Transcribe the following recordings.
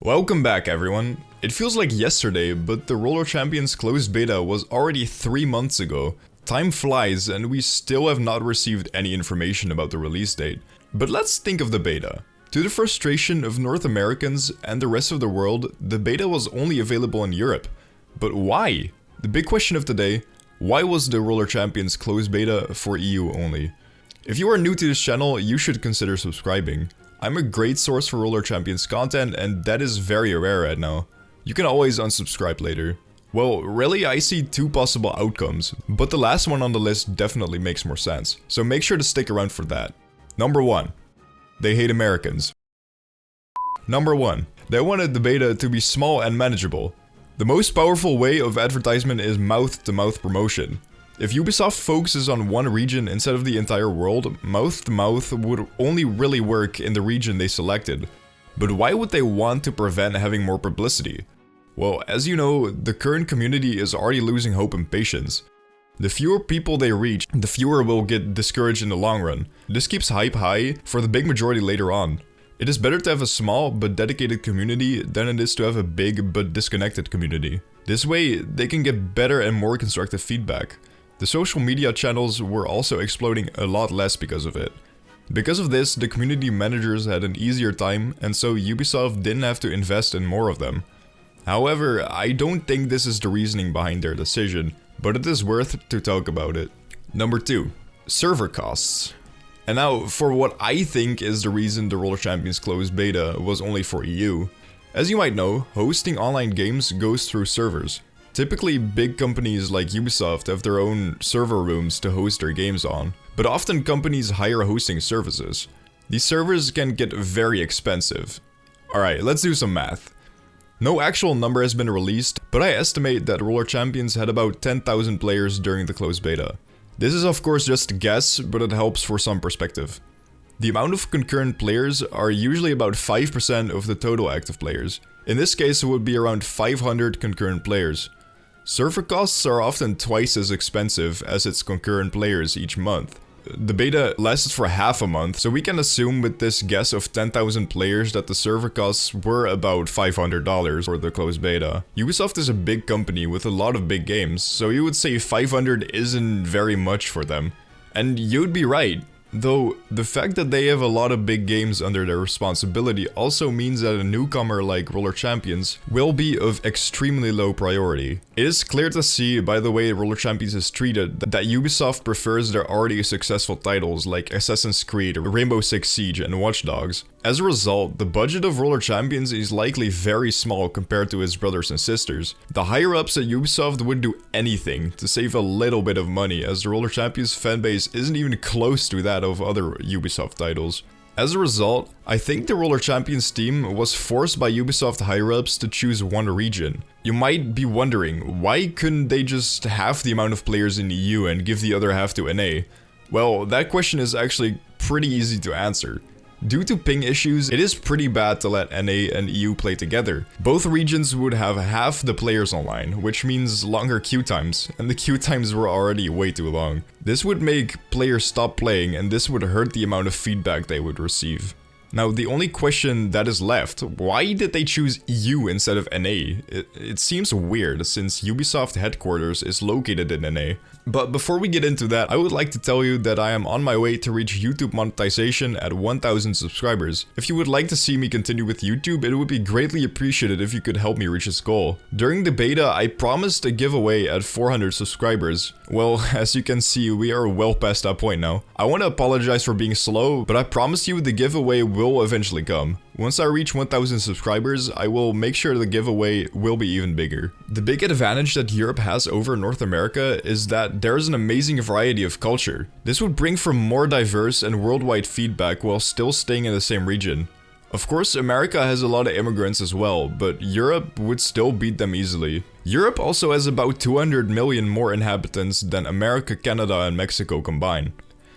Welcome back everyone. It feels like yesterday, but the Roller Champions closed beta was already 3 months ago. Time flies and we still have not received any information about the release date. But let's think of the beta. To the frustration of North Americans and the rest of the world, the beta was only available in Europe. But why? The big question of today, why was the Roller Champions closed beta for EU only? If you are new to this channel, you should consider subscribing. I'm a great source for Roller Champions content and that is very rare right now. You can always unsubscribe later. Well, really I see 2 possible outcomes, but the last one on the list definitely makes more sense, so make sure to stick around for that. Number 1. They hate Americans. Number 1. They wanted the beta to be small and manageable. The most powerful way of advertisement is mouth-to-mouth promotion. If Ubisoft focuses on one region instead of the entire world, mouth-to-mouth would only really work in the region they selected. But why would they want to prevent having more publicity? Well, as you know, the current community is already losing hope and patience. The fewer people they reach, the fewer will get discouraged in the long run. This keeps hype high for the big majority later on. It is better to have a small but dedicated community than it is to have a big but disconnected community. This way, they can get better and more constructive feedback. The social media channels were also exploding a lot less because of it. Because of this, the community managers had an easier time, and so Ubisoft didn't have to invest in more of them. However, I don't think this is the reasoning behind their decision, but it is worth to talk about it. Number 2. Server costs. And now, for what I think is the reason the Roller Champions closed beta was only for EU. As you might know, hosting online games goes through servers. Typically, big companies like Ubisoft have their own server rooms to host their games on, but often companies hire hosting services. These servers can get very expensive. Alright, let's do some math. No actual number has been released, but I estimate that Roller Champions had about 10,000 players during the closed beta. This is of course just a guess, but it helps for some perspective. The amount of concurrent players are usually about 5% of the total active players. In this case, it would be around 500 concurrent players. Server costs are often twice as expensive as its concurrent players each month. The beta lasted for half a month, so we can assume with this guess of 10,000 players that the server costs were about $500 for the closed beta. Ubisoft is a big company with a lot of big games, so you would say 500 isn't very much for them. And you'd be right. Though, the fact that they have a lot of big games under their responsibility also means that a newcomer like Roller Champions will be of extremely low priority. It is clear to see by the way Roller Champions is treated that Ubisoft prefers their already successful titles like Assassin's Creed, Rainbow Six Siege and Watch Dogs. As a result, the budget of Roller Champions is likely very small compared to his brothers and sisters. The higher-ups at Ubisoft would do anything to save a little bit of money, as the Roller Champions fanbase isn't even close to that of other Ubisoft titles. As a result, I think the Roller Champions team was forced by Ubisoft higher-ups to choose one region. You might be wondering, why couldn't they just half the amount of players in the EU and give the other half to NA? Well, that question is actually pretty easy to answer. Due to ping issues, it is pretty bad to let NA and EU play together. Both regions would have half the players online, which means longer queue times, and the queue times were already way too long. This would make players stop playing, and this would hurt the amount of feedback they would receive. Now, the only question that is left, why did they choose EU instead of NA? It seems weird, since Ubisoft headquarters is located in NA. But before we get into that, I would like to tell you that I am on my way to reach YouTube monetization at 1,000 subscribers. If you would like to see me continue with YouTube, it would be greatly appreciated if you could help me reach this goal. During the beta, I promised a giveaway at 400 subscribers. Well, as you can see, we are well past that point now. I want to apologize for being slow, but I promise you the giveaway will eventually come. Once I reach 1,000 subscribers, I will make sure the giveaway will be even bigger. The big advantage that Europe has over North America is that there is an amazing variety of culture. This would bring for more diverse and worldwide feedback while still staying in the same region. Of course, America has a lot of immigrants as well, but Europe would still beat them easily. Europe also has about 200 million more inhabitants than America, Canada, and Mexico combined.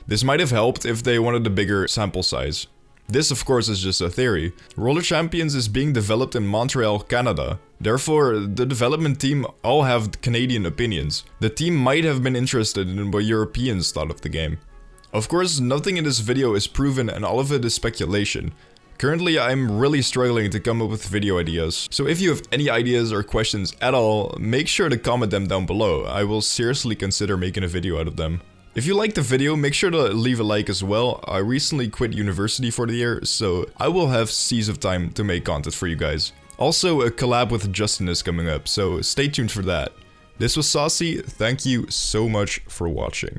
This might have helped if they wanted a bigger sample size. This of course is just a theory. Roller Champions is being developed in Montreal, Canada. Therefore, the development team all have Canadian opinions. The team might have been interested in what Europeans thought of the game. Of course, nothing in this video is proven and all of it is speculation. Currently, I'm really struggling to come up with video ideas, so if you have any ideas or questions at all, make sure to comment them down below. I will seriously consider making a video out of them. If you liked the video, make sure to leave a like as well. I recently quit university for the year, so I will have seas of time to make content for you guys. Also, a collab with Justin is coming up, so stay tuned for that. This was Saucy, thank you so much for watching.